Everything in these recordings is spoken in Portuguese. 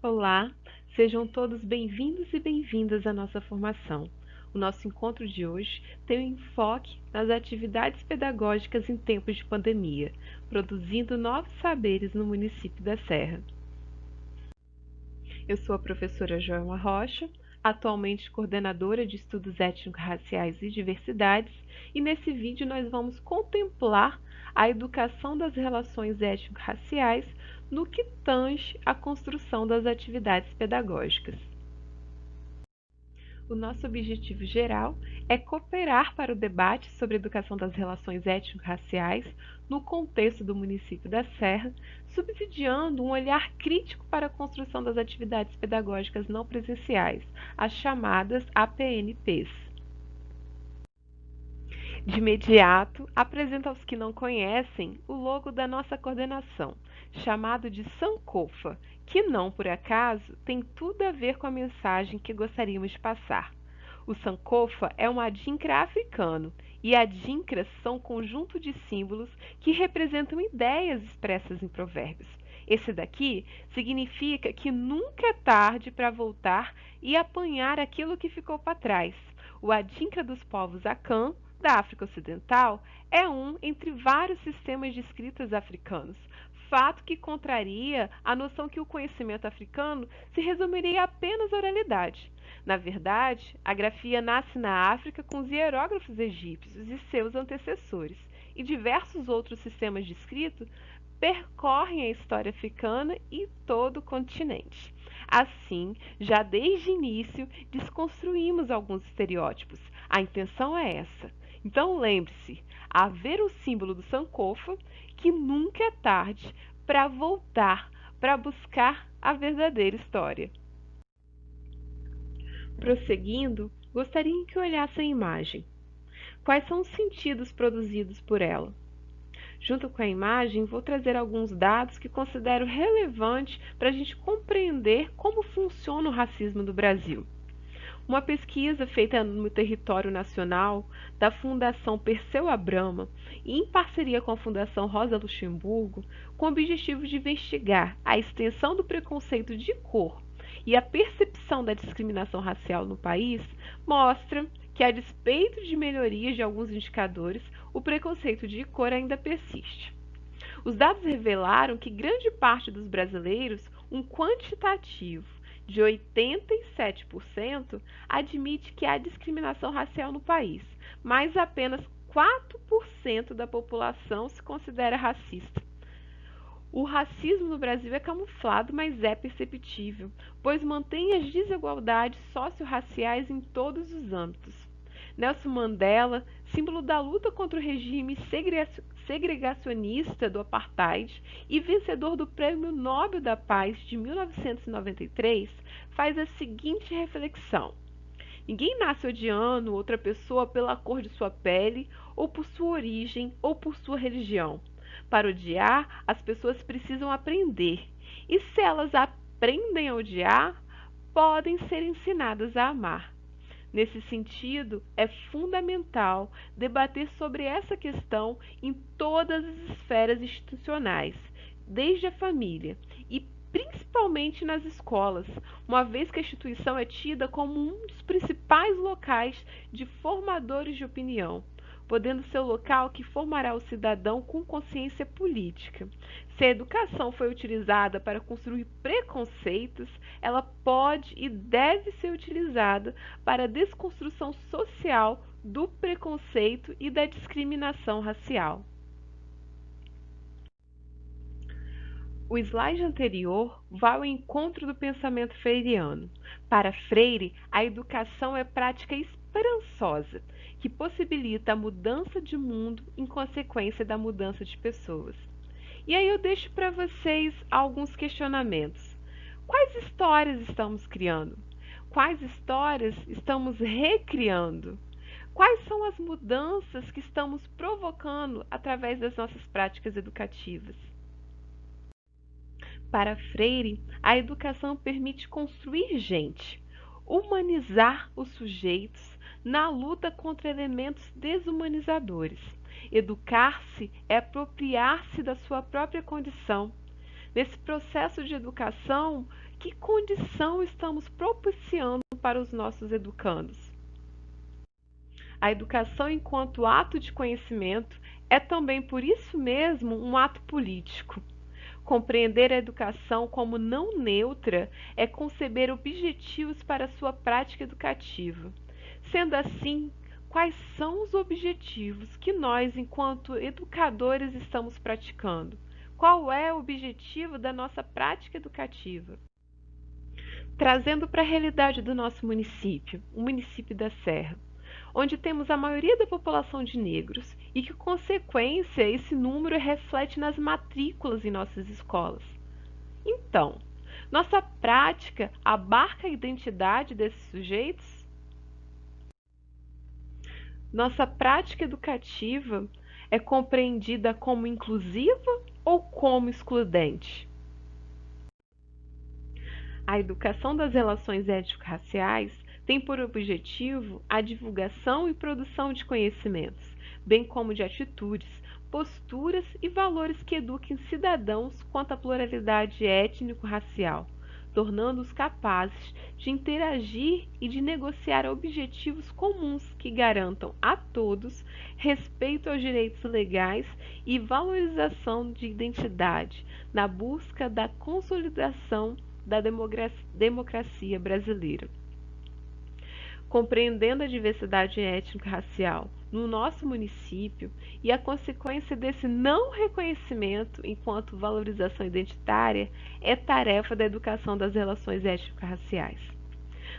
Olá, sejam todos bem-vindos e bem-vindas à nossa formação. O nosso encontro de hoje tem um enfoque nas atividades pedagógicas em tempos de pandemia, produzindo novos saberes no município da Serra. Eu sou a professora Joelma Rocha, atualmente coordenadora de Estudos Étnico-Raciais e Diversidades, e nesse vídeo nós vamos contemplar a educação das relações étnico-raciais no que tange à construção das atividades pedagógicas. O nosso objetivo geral é cooperar para o debate sobre a educação das relações étnico-raciais no contexto do município da Serra, subsidiando um olhar crítico para a construção das atividades pedagógicas não presenciais, as chamadas APNPs. De imediato, apresento aos que não conhecem o logo da nossa coordenação, chamado de Sankofa, que não por acaso tem tudo a ver com a mensagem que gostaríamos de passar. O Sankofa é um adinkra africano, e adinkras são um conjunto de símbolos que representam ideias expressas em provérbios. Esse daqui significa que nunca é tarde para voltar e apanhar aquilo que ficou para trás. O adinkra dos povos Akan, da África Ocidental, é um entre vários sistemas de escritas africanos, fato que contraria a noção que o conhecimento africano se resumiria apenas à oralidade. Na verdade, a grafia nasce na África com os hierógrafos egípcios e seus antecessores, e diversos outros sistemas de escrita percorrem a história africana e todo o continente. Assim, já desde o início, desconstruímos alguns estereótipos. A intenção é essa. Então lembre-se, haver o símbolo do Sankofa, que nunca é tarde para voltar, para buscar a verdadeira história. Prosseguindo, gostaria que olhasse a imagem. Quais são os sentidos produzidos por ela? Junto com a imagem, vou trazer alguns dados que considero relevantes para a gente compreender como funciona o racismo no Brasil. Uma pesquisa feita no território nacional da Fundação Perseu Abramo e em parceria com a Fundação Rosa Luxemburgo, com o objetivo de investigar a extensão do preconceito de cor e a percepção da discriminação racial no país, mostra que, a despeito de melhorias de alguns indicadores, o preconceito de cor ainda persiste. Os dados revelaram que grande parte dos brasileiros, um quantitativo de 87%, admite que há discriminação racial no país, mas apenas 4% da população se considera racista. O racismo no Brasil é camuflado, mas é perceptível, pois mantém as desigualdades socio-raciais em todos os âmbitos. Nelson Mandela, símbolo da luta contra o regime segregacionista do apartheid e vencedor do Prêmio Nobel da Paz de 1993, faz a seguinte reflexão: ninguém nasce odiando outra pessoa pela cor de sua pele, ou por sua origem, ou por sua religião. Para odiar, as pessoas precisam aprender, e se elas aprendem a odiar, podem ser ensinadas a amar. Nesse sentido, é fundamental debater sobre essa questão em todas as esferas institucionais, desde a família e principalmente nas escolas, uma vez que a instituição é tida como um dos principais locais de formadores de opinião, podendo ser o local que formará o cidadão com consciência política. Se a educação foi utilizada para construir preconceitos, ela pode e deve ser utilizada para a desconstrução social do preconceito e da discriminação racial. O slide anterior vai ao encontro do pensamento freiriano. Para Freire, a educação é prática esperançosa, que possibilita a mudança de mundo em consequência da mudança de pessoas. E aí eu deixo para vocês alguns questionamentos. Quais histórias estamos criando? Quais histórias estamos recriando? Quais são as mudanças que estamos provocando através das nossas práticas educativas? Para Freire, a educação permite construir gente, humanizar os sujeitos na luta contra elementos desumanizadores. Educar-se é apropriar-se da sua própria condição. Nesse processo de educação que condição estamos propiciando para os nossos educandos? A educação enquanto ato de conhecimento é também por isso mesmo um ato político. Compreender a educação como não neutra é conceber objetivos para sua prática educativa. Sendo assim, quais são os objetivos que nós, enquanto educadores, estamos praticando? Qual é o objetivo da nossa prática educativa? Trazendo para a realidade do nosso município, o município da Serra, onde temos a maioria da população de negros e que, com consequência, esse número reflete nas matrículas em nossas escolas. Então, nossa prática abarca a identidade desses sujeitos? Nossa prática educativa é compreendida como inclusiva ou como excludente? A educação das relações étnico-raciais tem por objetivo a divulgação e produção de conhecimentos, bem como de atitudes, posturas e valores que eduquem cidadãos quanto à pluralidade étnico-racial, tornando-os capazes de interagir e de negociar objetivos comuns que garantam a todos respeito aos direitos legais e valorização de identidade, na busca da consolidação da democracia brasileira. Compreendendo a diversidade étnico-racial no nosso município e a consequência desse não reconhecimento enquanto valorização identitária é tarefa da educação das relações étnico-raciais.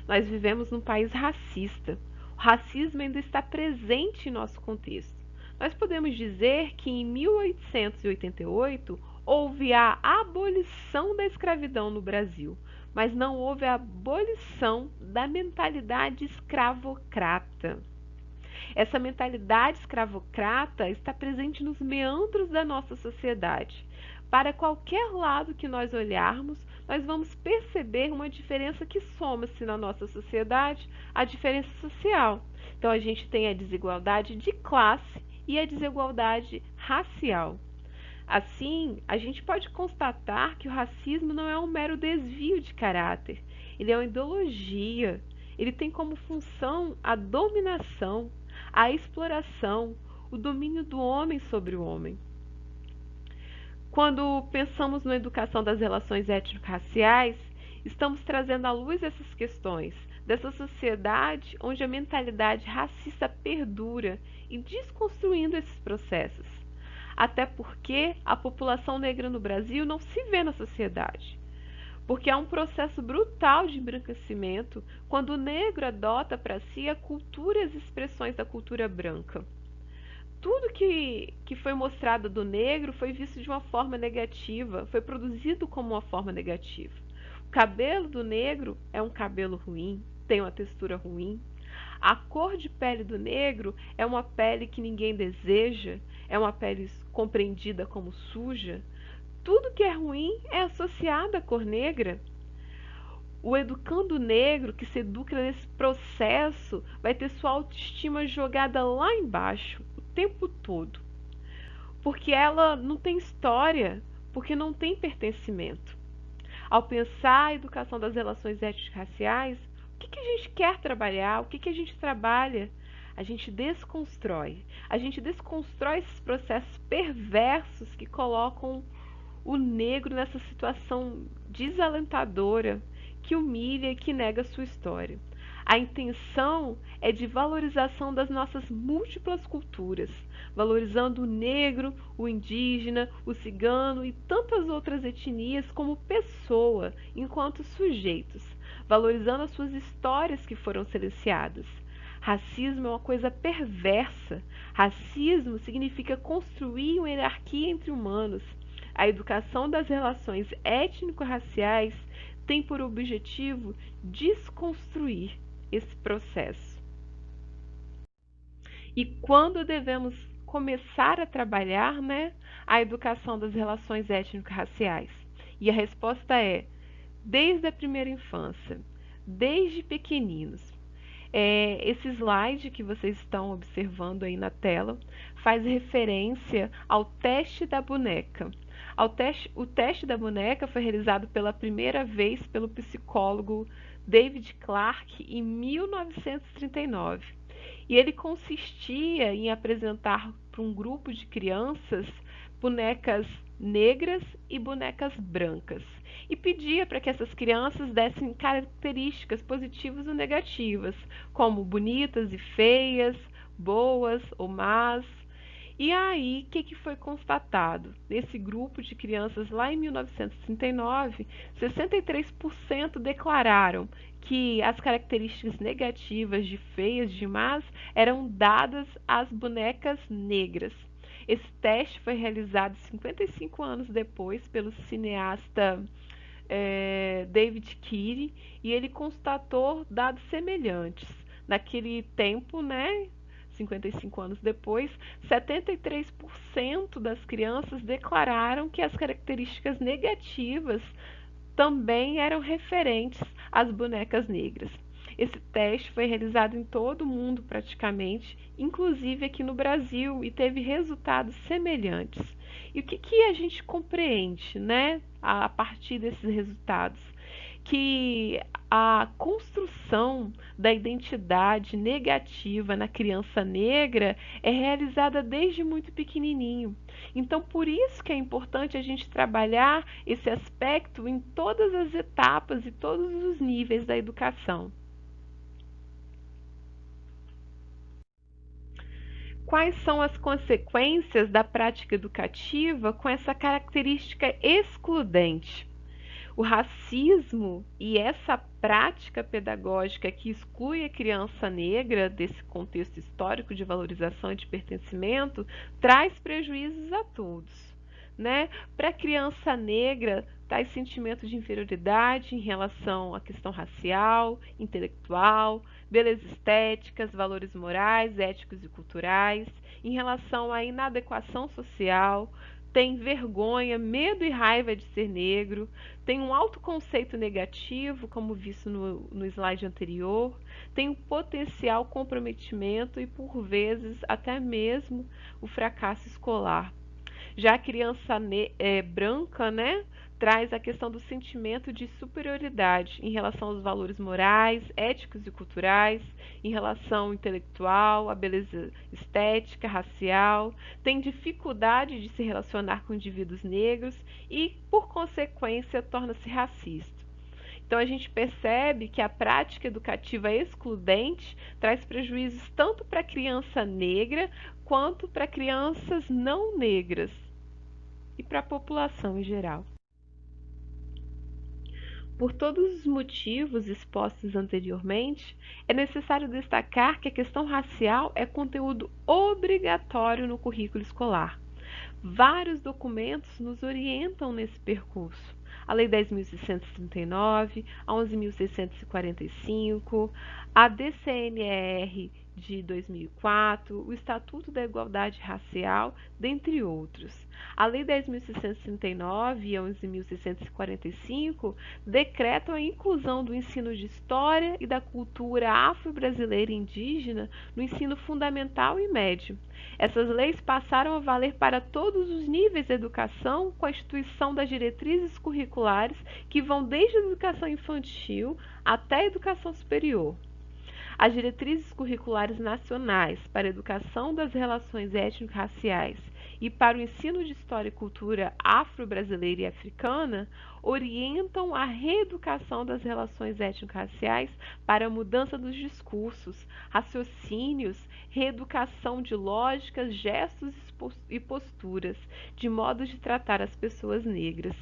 Nós vivemos num país racista. O racismo ainda está presente em nosso contexto. Nós podemos dizer que em 1888 houve a abolição da escravidão no Brasil, mas não houve a abolição da mentalidade escravocrata. Essa mentalidade escravocrata está presente nos meandros da nossa sociedade. Para qualquer lado que nós olharmos, nós vamos perceber uma diferença que soma-se na nossa sociedade, a diferença social. Então, a gente tem a desigualdade de classe e a desigualdade racial. Assim, a gente pode constatar que o racismo não é um mero desvio de caráter, ele é uma ideologia. Ele tem como função a dominação, a exploração, o domínio do homem sobre o homem. Quando pensamos na educação das relações étnico-raciais, estamos trazendo à luz essas questões dessa sociedade onde a mentalidade racista perdura e desconstruindo esses processos. Até porque a população negra no Brasil não se vê na sociedade. Porque há um processo brutal de embranquecimento quando o negro adota para si a cultura e as expressões da cultura branca. Tudo que foi mostrado do negro foi visto de uma forma negativa, foi produzido como uma forma negativa. O cabelo do negro é um cabelo ruim, tem uma textura ruim. A cor de pele do negro é uma pele que ninguém deseja, é uma pele compreendida como suja. Tudo que é ruim é associado à cor negra. O educando negro que se educa nesse processo vai ter sua autoestima jogada lá embaixo o tempo todo, porque ela não tem história, porque não tem pertencimento. Ao pensar a educação das relações étnico-raciais, o que a gente quer trabalhar? O que a gente trabalha? A gente desconstrói. A gente desconstrói esses processos perversos que colocam o negro nessa situação desalentadora, que humilha e que nega sua história. A intenção é de valorização das nossas múltiplas culturas, valorizando o negro, o indígena, o cigano e tantas outras etnias como pessoa, enquanto sujeitos, valorizando as suas histórias que foram silenciadas. Racismo é uma coisa perversa. Racismo significa construir uma hierarquia entre humanos. A educação das relações étnico-raciais tem por objetivo desconstruir esse processo. E quando devemos começar a trabalhar, a educação das relações étnico-raciais? E a resposta é: desde a primeira infância, desde pequeninos. Esse slide que vocês estão observando aí na tela faz referência ao teste da boneca. O teste da boneca foi realizado pela primeira vez pelo psicólogo David Clarke em 1939. E ele consistia em apresentar para um grupo de crianças bonecas negras e bonecas brancas. E pedia para que essas crianças dessem características positivas ou negativas, como bonitas e feias, boas ou más. E aí, o que foi constatado? Nesse grupo de crianças lá em 1939, 63% declararam que as características negativas de feias, de más, eram dadas às bonecas negras. Esse teste foi realizado 55 anos depois pelo cineasta David Keary, e ele constatou dados semelhantes. Naquele tempo, né, 55 anos depois, 73% das crianças declararam que as características negativas também eram referentes às bonecas negras. Esse teste foi realizado em todo o mundo praticamente, inclusive aqui no Brasil, e teve resultados semelhantes. E o que a gente compreende, né, a partir desses resultados? Que a construção da identidade negativa na criança negra é realizada desde muito pequenininho. Então, por isso que é importante a gente trabalhar esse aspecto em todas as etapas e todos os níveis da educação. Quais são as consequências da prática educativa com essa característica excludente? O racismo e essa prática pedagógica que exclui a criança negra desse contexto histórico de valorização e de pertencimento traz prejuízos a todos, né? Para a criança negra, traz sentimento de inferioridade em relação à questão racial, intelectual, beleza estéticas, valores morais, éticos e culturais, em relação à inadequação social, tem vergonha, medo e raiva de ser negro, tem um autoconceito negativo, como visto no slide anterior, tem um potencial comprometimento e, por vezes, até mesmo o fracasso escolar. Já a criança branca, né, traz a questão do sentimento de superioridade em relação aos valores morais, éticos e culturais, em relação intelectual, à beleza estética, racial, tem dificuldade de se relacionar com indivíduos negros e, por consequência, torna-se racista. Então a gente percebe que a prática educativa excludente traz prejuízos tanto para a criança negra quanto para crianças não negras e para a população em geral. Por todos os motivos expostos anteriormente, é necessário destacar que a questão racial é conteúdo obrigatório no currículo escolar. Vários documentos nos orientam nesse percurso. A Lei 10.639, a 11.645, a DCNR de 2004, o Estatuto da Igualdade Racial, dentre outros. A Lei 10.639 e a 11.645 decretam a inclusão do ensino de História e da cultura afro-brasileira e indígena no ensino fundamental e médio. Essas leis passaram a valer para todos os níveis da educação, com a instituição das diretrizes curriculares que vão desde a educação infantil até a educação superior. As diretrizes curriculares nacionais para a educação das relações étnico-raciais e para o ensino de história e cultura afro-brasileira e africana orientam a reeducação das relações étnico-raciais para a mudança dos discursos, raciocínios, reeducação de lógicas, gestos e posturas, de modo de tratar as pessoas negras.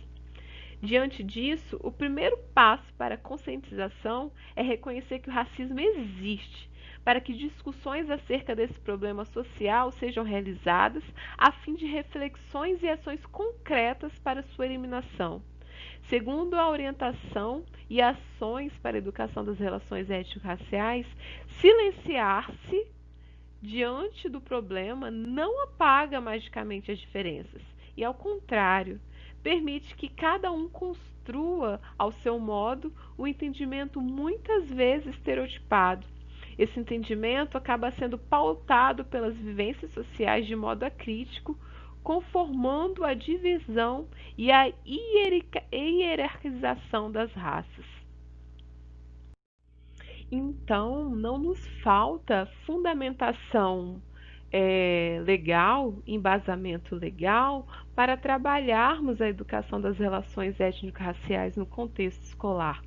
Diante disso, o primeiro passo para a conscientização é reconhecer que o racismo existe, para que discussões acerca desse problema social sejam realizadas a fim de reflexões e ações concretas para sua eliminação. Segundo a orientação e ações para a educação das relações étnico-raciais, silenciar-se diante do problema não apaga magicamente as diferenças, e ao contrário, permite que cada um construa, ao seu modo, o entendimento muitas vezes estereotipado. Esse entendimento acaba sendo pautado pelas vivências sociais de modo acrítico, conformando a divisão e a hierarquização das raças. Então, não nos falta fundamentação legal, embasamento legal, para trabalharmos a educação das relações étnico-raciais no contexto escolar,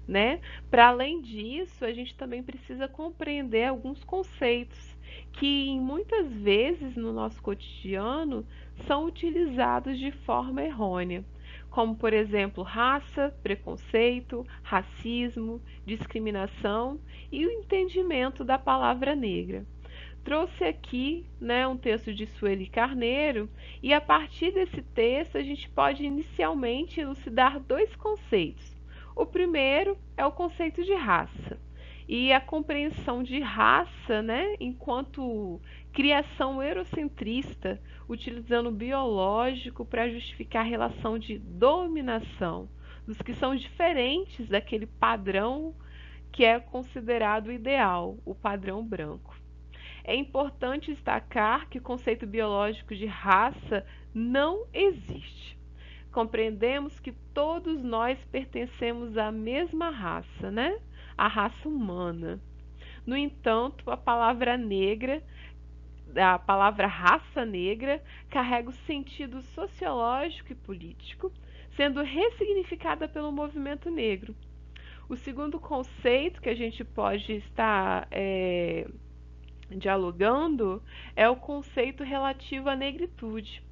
né? Para além disso, a gente também precisa compreender alguns conceitos que muitas vezes no nosso cotidiano são utilizados de forma errônea, como por exemplo raça, preconceito, racismo, discriminação e o entendimento da palavra negra. Trouxe aqui, né, um texto de Sueli Carneiro e a partir desse texto a gente pode inicialmente elucidar dois conceitos. O primeiro é o conceito de raça e a compreensão de raça, né, enquanto criação eurocentrista, utilizando o biológico para justificar a relação de dominação dos que são diferentes daquele padrão que é considerado ideal, o padrão branco. É importante destacar que o conceito biológico de raça não existe. Compreendemos que todos nós pertencemos à mesma raça, né? A raça humana. No entanto, a palavra raça negra, carrega o sentido sociológico e político, sendo ressignificada pelo movimento negro. O segundo conceito que a gente pode estar dialogando é o conceito relativo à negritude.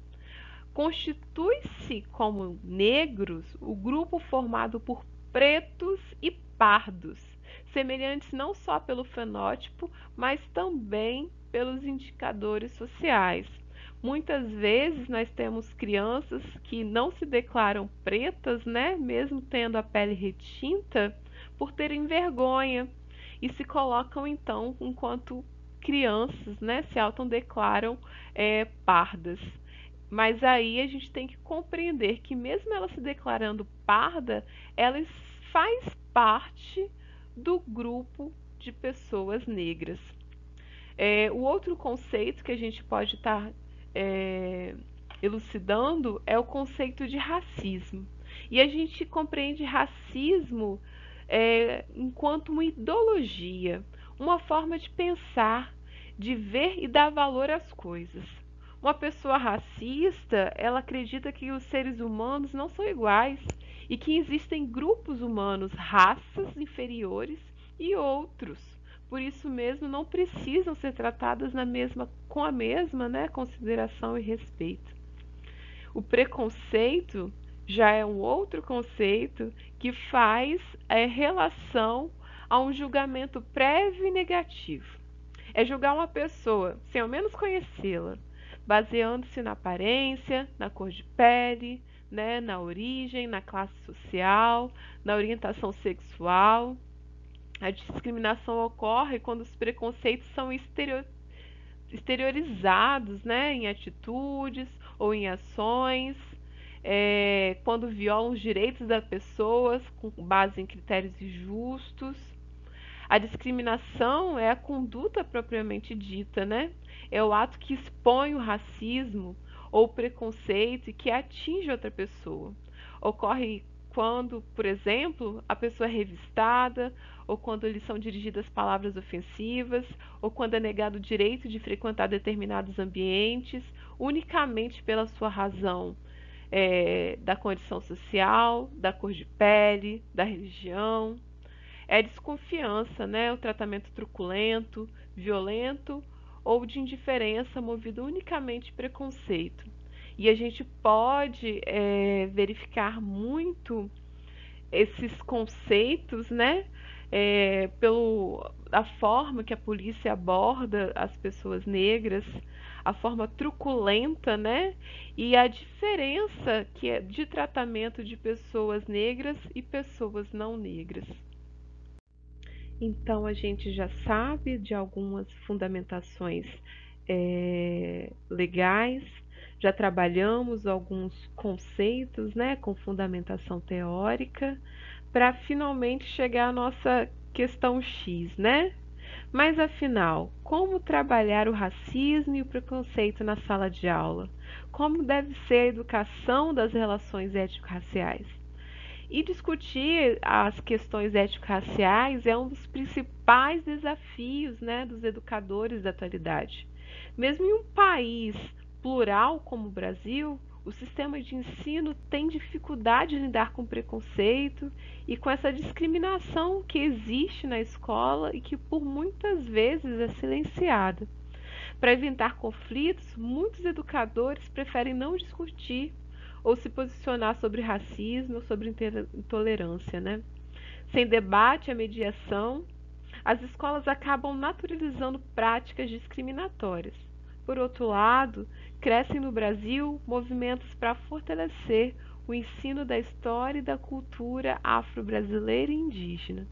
Constitui-se como negros o grupo formado por pretos e pardos, semelhantes não só pelo fenótipo, mas também pelos indicadores sociais. Muitas vezes nós temos crianças que não se declaram pretas, né, mesmo tendo a pele retinta, por terem vergonha e se colocam então enquanto crianças, né, se autodeclaram pardas. Mas aí a gente tem que compreender que mesmo ela se declarando parda, ela faz parte do grupo de pessoas negras. O outro conceito que a gente pode estar elucidando é o conceito de racismo. E a gente compreende racismo enquanto uma ideologia, uma forma de pensar, de ver e dar valor às coisas. Uma pessoa racista, ela acredita que os seres humanos não são iguais e que existem grupos humanos, raças inferiores e outros. Por isso mesmo não precisam ser tratadas com a mesma, né, consideração e respeito. O preconceito já é um outro conceito que faz relação a um julgamento prévio e negativo. É julgar uma pessoa sem ao menos conhecê-la, baseando-se na aparência, na cor de pele, né, na origem, na classe social, na orientação sexual. A discriminação ocorre quando os preconceitos são exteriorizados, né, em atitudes ou em ações, quando violam os direitos das pessoas com base em critérios injustos. A discriminação é a conduta propriamente dita, né? É o ato que expõe o racismo ou o preconceito e que atinge outra pessoa. Ocorre quando, por exemplo, a pessoa é revistada, ou quando lhe são dirigidas palavras ofensivas, ou quando é negado o direito de frequentar determinados ambientes, unicamente pela sua razão da condição social, da cor de pele, da religião. É desconfiança, né? O tratamento truculento, violento ou de indiferença movido unicamente preconceito. E a gente pode verificar muito esses conceitos, né? A forma que a polícia aborda as pessoas negras, a forma truculenta, né? E a diferença que é de tratamento de pessoas negras e pessoas não negras. Então a gente já sabe de algumas fundamentações legais, já trabalhamos alguns conceitos, né, com fundamentação teórica, para finalmente chegar à nossa questão X, né? Mas afinal, como trabalhar o racismo e o preconceito na sala de aula? como deve ser a educação das relações étnico-raciais. E discutir as questões étnico-raciais é um dos principais desafios, né, dos educadores da atualidade. Mesmo em um país plural como o Brasil, o sistema de ensino tem dificuldade em lidar com preconceito e com essa discriminação que existe na escola e que por muitas vezes é silenciada. Para evitar conflitos, muitos educadores preferem não discutir ou se posicionar sobre racismo ou sobre intolerância, né? Sem debate e mediação, as escolas acabam naturalizando práticas discriminatórias. Por outro lado, crescem no Brasil movimentos para fortalecer o ensino da história e da cultura afro-brasileira e indígena.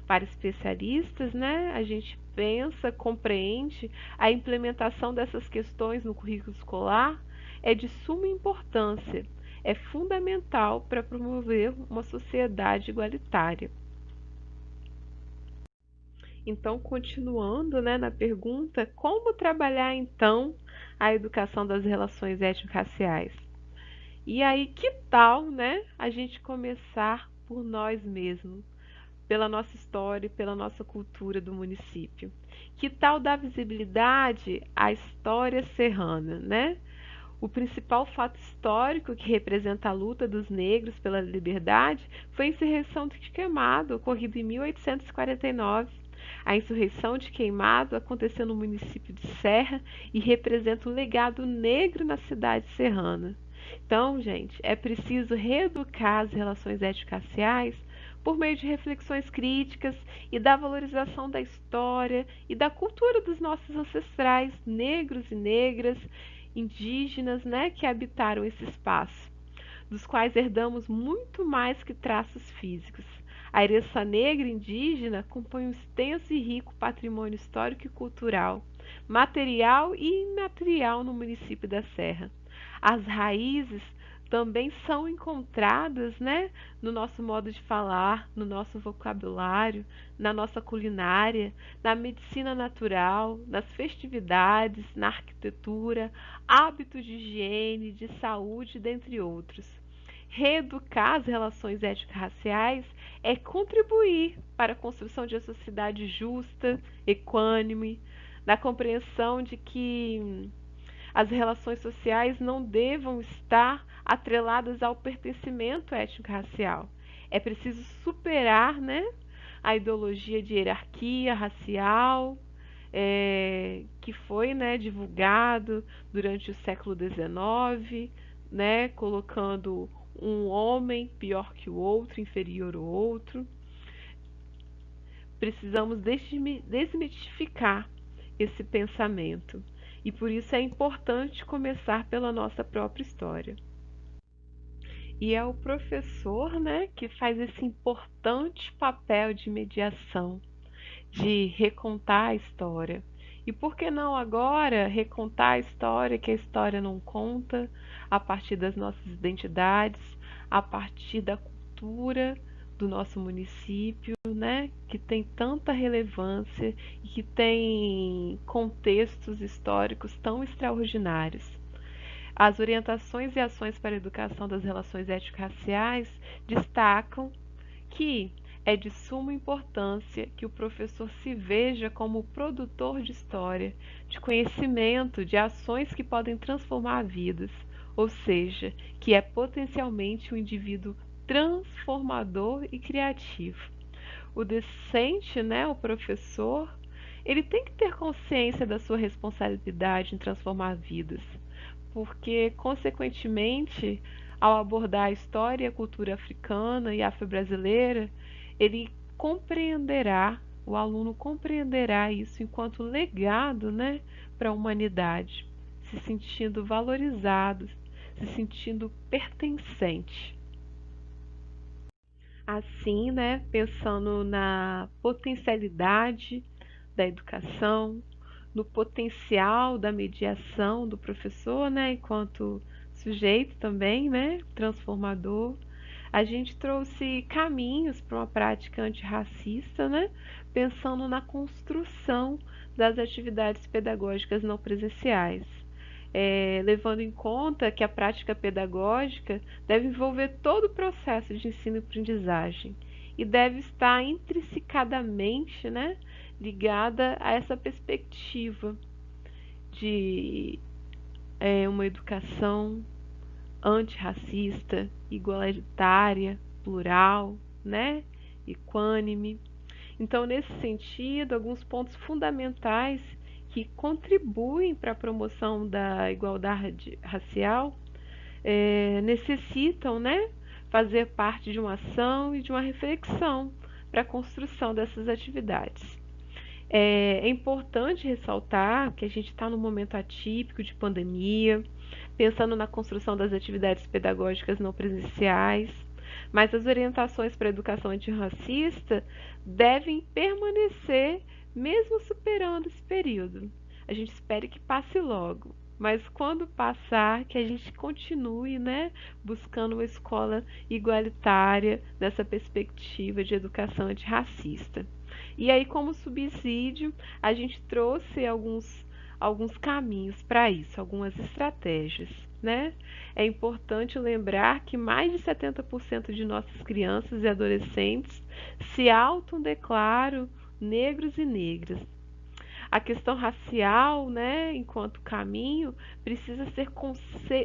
Para especialistas, né, a gente pensa, compreende a implementação dessas questões no currículo escolar é de suma importância, é fundamental para promover uma sociedade igualitária. Então, continuando, né, na pergunta, como trabalhar então a educação das relações étnico-raciais? E aí, que tal, né, a gente começar por nós mesmos, pela nossa história, pela nossa cultura do município? Que tal dar visibilidade à história serrana, né? O principal fato histórico que representa a luta dos negros pela liberdade foi a insurreição de Queimado, ocorrida em 1849. A insurreição de Queimado aconteceu no município de Serra e representa o legado negro na cidade serrana. Então, gente, é preciso reeducar as relações étnico-raciais por meio de reflexões críticas e da valorização da história e da cultura dos nossos ancestrais negros e negras, indígenas, né, que habitaram esse espaço, dos quais herdamos muito mais que traços físicos. A herança negra indígena compõe um extenso e rico patrimônio histórico e cultural, material e imaterial no município da Serra. As raízes também são encontradas, né, no nosso modo de falar, no nosso vocabulário, na nossa culinária, na medicina natural, nas festividades, na arquitetura, hábitos de higiene, de saúde, dentre outros. Reeducar as relações étnico-raciais é contribuir para a construção de uma sociedade justa, equânime, na compreensão de que as relações sociais não devam estar atreladas ao pertencimento étnico-racial. É preciso superar, né, a ideologia de hierarquia racial, que foi, né, divulgado durante o século XIX, né, colocando um homem pior que o outro, inferior ao outro. Precisamos desmistificar esse pensamento. E por isso é importante começar pela nossa própria história. E é o professor, né, que faz esse importante papel de mediação, de recontar a história. E por que não agora recontar a história que a história não conta, a partir das nossas identidades, a partir da cultura do nosso município, né, que tem tanta relevância e que tem contextos históricos tão extraordinários. As orientações e ações para a educação das relações étnico-raciais destacam que é de suma importância que o professor se veja como produtor de história, de conhecimento, de ações que podem transformar vidas, ou seja, que é potencialmente um indivíduo transformador e criativo. O docente, né, o professor, ele tem que ter consciência da sua responsabilidade em transformar vidas, porque, consequentemente, ao abordar a história e a cultura africana e afro-brasileira, ele compreenderá, o aluno compreenderá isso enquanto legado, né, para a humanidade, se sentindo valorizado, se sentindo pertencente. Assim, né, pensando na potencialidade da educação, no potencial da mediação do professor, né, enquanto sujeito também, né, transformador, a gente trouxe caminhos para uma prática antirracista, né, pensando na construção das atividades pedagógicas não presenciais. levando em conta que a prática pedagógica deve envolver todo o processo de ensino e aprendizagem e deve estar intrinsecadamente, né, ligada a essa perspectiva de uma educação antirracista, igualitária, plural, né, equânime. Então, nesse sentido, alguns pontos fundamentais que contribuem para a promoção da igualdade racial necessitam, né, fazer parte de uma ação e de uma reflexão para a construção dessas atividades. É importante ressaltar que a gente está num momento atípico de pandemia, pensando na construção das atividades pedagógicas não presenciais, mas as orientações para a educação antirracista devem permanecer mesmo superando esse período. A gente espera que passe logo, mas quando passar, que a gente continue, né, buscando uma escola igualitária nessa perspectiva de educação antirracista. E aí, como subsídio, a gente trouxe alguns caminhos para isso, algumas estratégias, né? É importante lembrar que mais de 70% de nossas crianças e adolescentes se autodeclaram negros e negras. A questão racial, né, enquanto caminho, precisa ser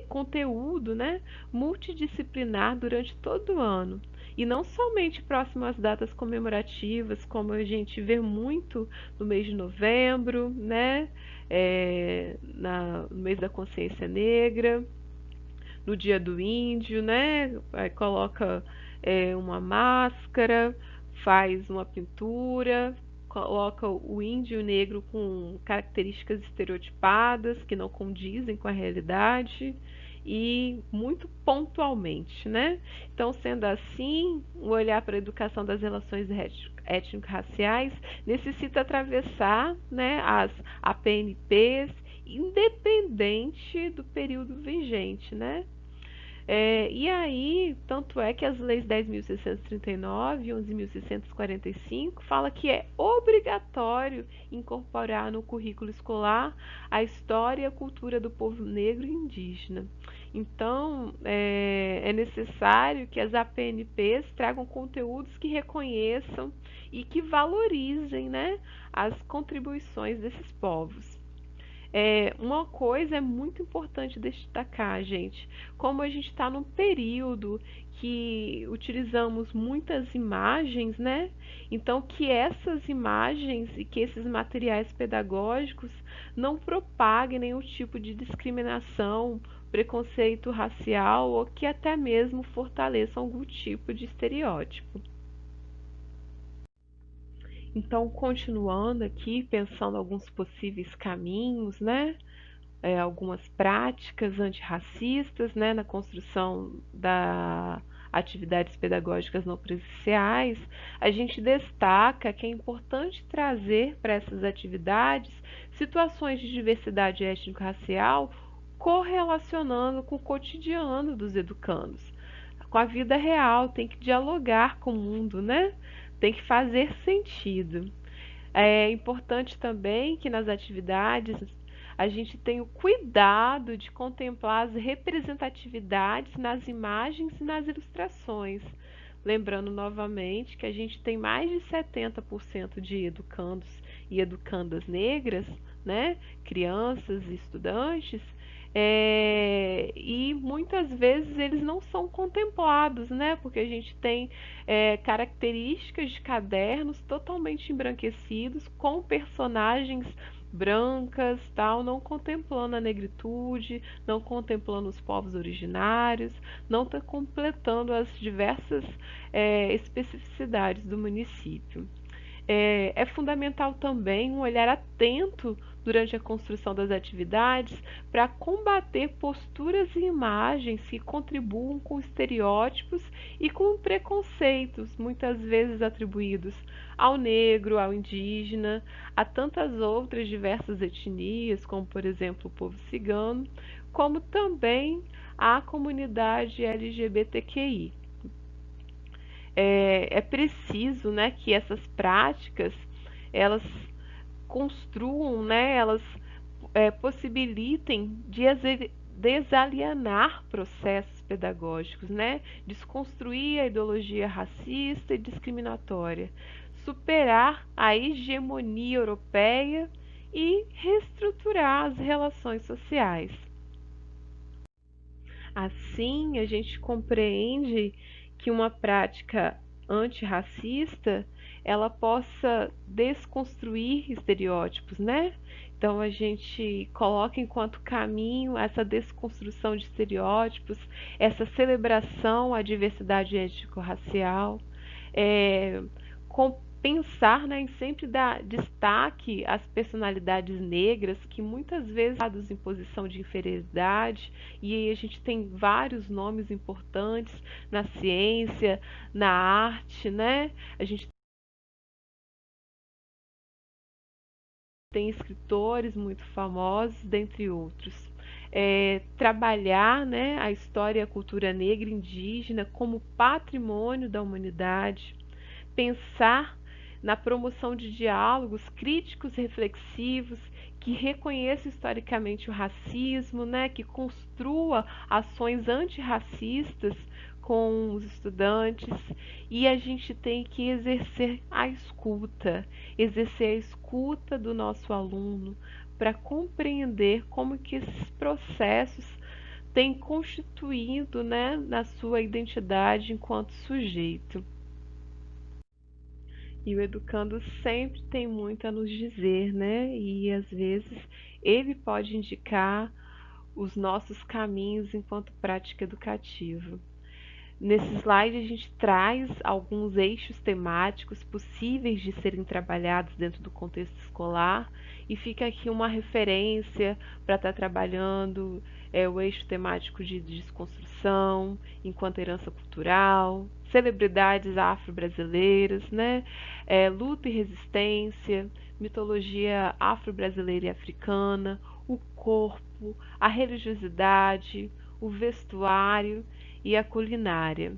conteúdo, né, multidisciplinar durante todo o ano. E não somente próximo às datas comemorativas, como a gente vê muito no mês de novembro, né, no mês da consciência negra, no dia do índio, né, aí coloca uma máscara, faz uma pintura, coloca o índio negro com características estereotipadas que não condizem com a realidade e muito pontualmente, né? Então, sendo assim, o olhar para a educação das relações étnico-raciais necessita atravessar, né, as APNPs, independente do período vigente, né? E aí, tanto é que as leis 10.639 e 11.645 fala que é obrigatório incorporar no currículo escolar a história e a cultura do povo negro e indígena. Então, é necessário que as APNPs tragam conteúdos que reconheçam e que valorizem, né, as contribuições desses povos. Uma coisa é muito importante destacar, gente, como a gente está num período que utilizamos muitas imagens, né? Então, que essas imagens e que esses materiais pedagógicos não propaguem nenhum tipo de discriminação, preconceito racial ou que até mesmo fortaleçam algum tipo de estereótipo. Então, continuando aqui, pensando alguns possíveis caminhos, né? Algumas práticas antirracistas, né, na construção das atividades pedagógicas não presenciais, a gente destaca que é importante trazer para essas atividades situações de diversidade étnico-racial correlacionando com o cotidiano dos educandos, com a vida real, tem que dialogar com o mundo, né? Tem que fazer sentido. É importante também que nas atividades a gente tenha o cuidado de contemplar as representatividades nas imagens e nas ilustrações. Lembrando novamente que a gente tem mais de 70% de educandos e educandas negras, né? Crianças e estudantes, e muitas vezes eles não são contemplados, né? Porque a gente tem características de cadernos totalmente embranquecidos com personagens brancas, tal, não contemplando a negritude, não contemplando os povos originários, não está completando as diversas especificidades do município. É fundamental também um olhar atento durante a construção das atividades para combater posturas e imagens que contribuam com estereótipos e com preconceitos, muitas vezes atribuídos ao negro, ao indígena, a tantas outras diversas etnias, como por exemplo o povo cigano, como também a comunidade LGBTQI. É preciso, né, que essas práticas elas construam, né, elas possibilitem desalienar processos pedagógicos, né? Desconstruir a ideologia racista e discriminatória, superar a hegemonia europeia e reestruturar as relações sociais. Assim, a gente compreende que uma prática antirracista ela possa desconstruir estereótipos, né? Então a gente coloca enquanto caminho essa desconstrução de estereótipos, essa celebração à diversidade étnico-racial, é, pensar, né, em sempre dar destaque às personalidades negras que muitas vezes são dados em posição de inferioridade, e aí a gente tem vários nomes importantes na ciência, na arte, né? A gente tem escritores muito famosos, dentre outros. Trabalhar, né, a história e a cultura negra e indígena como patrimônio da humanidade, pensar na promoção de diálogos críticos, reflexivos, que reconheça historicamente o racismo, né, que construa ações antirracistas com os estudantes, e a gente tem que exercer a escuta do nosso aluno para compreender como que esses processos têm constituído, né, na sua identidade enquanto sujeito. E o educando sempre tem muito a nos dizer, né? E às vezes ele pode indicar os nossos caminhos enquanto prática educativa. Nesse slide, a gente traz alguns eixos temáticos possíveis de serem trabalhados dentro do contexto escolar, e fica aqui uma referência para estar trabalhando o eixo temático de desconstrução enquanto herança cultural, celebridades afro-brasileiras, né? Luta e resistência, mitologia afro-brasileira e africana, o corpo, a religiosidade, o vestuário e a culinária.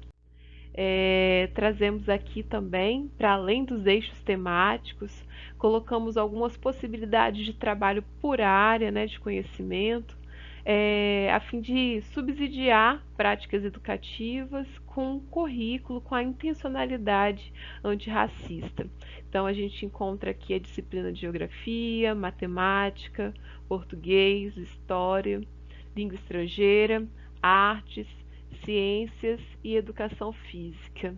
Trazemos aqui também, para além dos eixos temáticos, colocamos algumas possibilidades de trabalho por área, né, de conhecimento, a fim de subsidiar práticas educativas com um currículo com a intencionalidade antirracista. Então, a gente encontra aqui a disciplina de geografia, matemática, português, história, língua estrangeira, artes, ciências e educação física.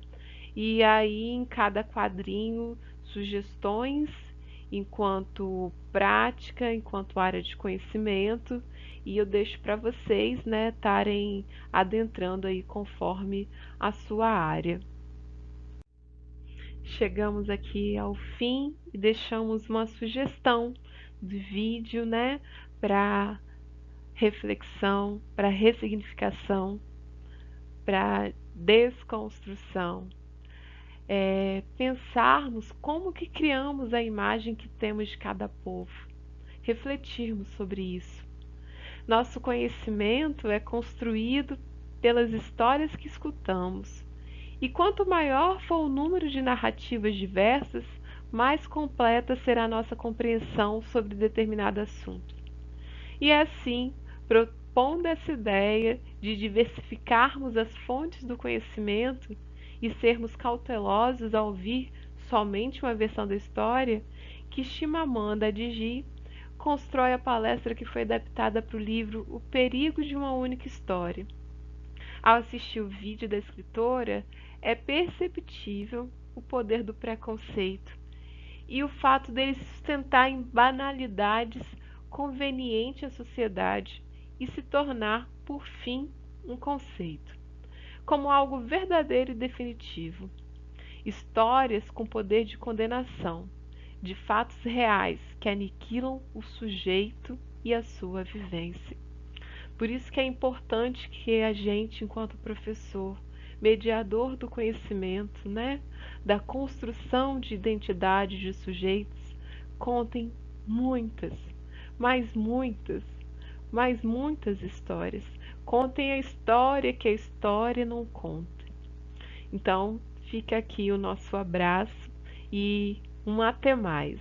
E aí, em cada quadrinho, sugestões enquanto prática, enquanto área de conhecimento, e eu deixo para vocês, né, estarem adentrando aí conforme a sua área. Chegamos aqui ao fim e deixamos uma sugestão de vídeo, né, para reflexão, para ressignificação, para desconstrução. Pensarmos como que criamos a imagem que temos de cada povo, refletirmos sobre isso. Nosso conhecimento é construído pelas histórias que escutamos, e quanto maior for o número de narrativas diversas, mais completa será a nossa compreensão sobre determinado assunto. E é assim, propondo essa ideia de diversificarmos as fontes do conhecimento e sermos cautelosos ao ouvir somente uma versão da história, que Chimamanda Adichie constrói a palestra que foi adaptada para o livro O Perigo de uma Única História. Ao assistir o vídeo da escritora, é perceptível o poder do preconceito e o fato dele se sustentar em banalidades conveniente à sociedade e se tornar, por fim, um conceito, como algo verdadeiro e definitivo. Histórias com poder de condenação, de fatos reais que aniquilam o sujeito e a sua vivência. Por isso que é importante que a gente, enquanto professor, mediador do conhecimento, né, da construção de identidade de sujeitos, contem muitas, mais muitas, mais muitas histórias. Contem a história que a história não conta. Então, fica aqui o nosso abraço e um até mais.